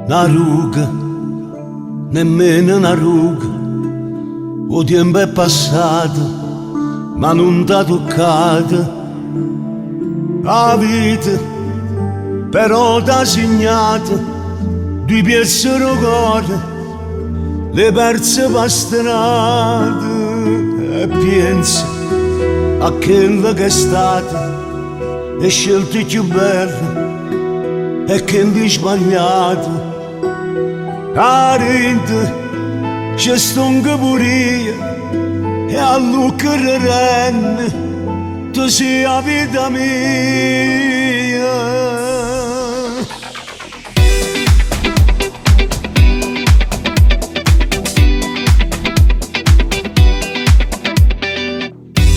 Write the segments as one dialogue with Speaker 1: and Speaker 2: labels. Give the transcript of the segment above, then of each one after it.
Speaker 1: una ruga, nemmeno una ruga. O tempo è passato, ma non t'ha toccato. La vita però t'ha segnato due pezzi di cuore, le perse bastonate. E pensi a quello che è stato, e scelte più belle e che mi sbagliato. A rente c'è stonga pure io, e a lucca renne tu sei la vita mia.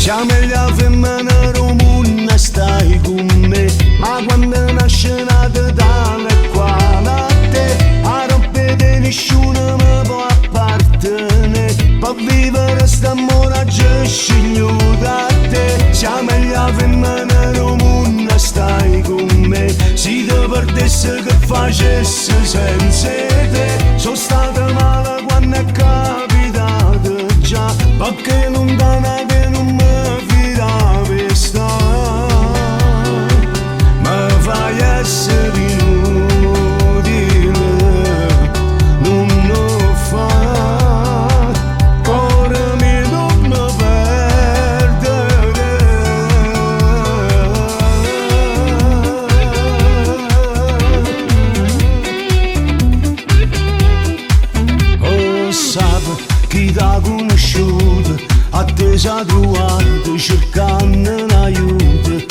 Speaker 1: Già meglio femmina romuna stai con me, ma quando nasce Natale qua da te, a roba di nessuno mi può appartenere, per vivere st'amore già sceglio da te. Già meglio femmina romuna stai con me, se ti perdesse che facesse senza te. Sono stato male quando è capitato già, perché lontana che non mi fidavi sta. Mi fai essere inutile, non lo fa, cuore mio non mi perdere. Oh, sape chi t'ha conosciuto, a te s'ha trovato cercando l'aiuto.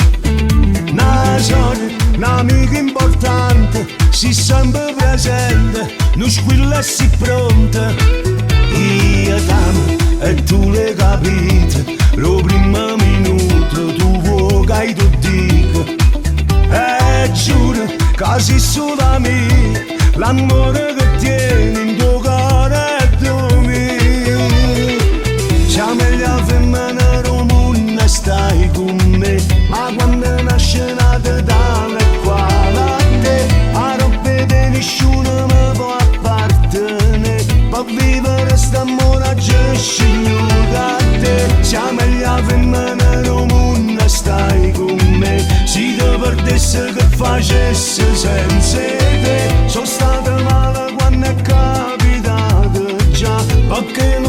Speaker 1: Una sorella, un'amica importante, si sempre presente, non squilla e si pronta. Io t'amo e tu l'hai capito, lo primo minuto tu vuoi che tu dica. E giuro che sei solo mia, l'amore che tieni in tuo cuore è tuo mio. Già meglio femmina romuna stai con me, ma quando nasce Natale qua da te, a roba di nessuno mi può appartenere, per vivere st'amore già sceglio da te. Già meglio femmina romuna stai con me, se ti perdesse che facesse senza te. Sono stato male quando è capitato già, perché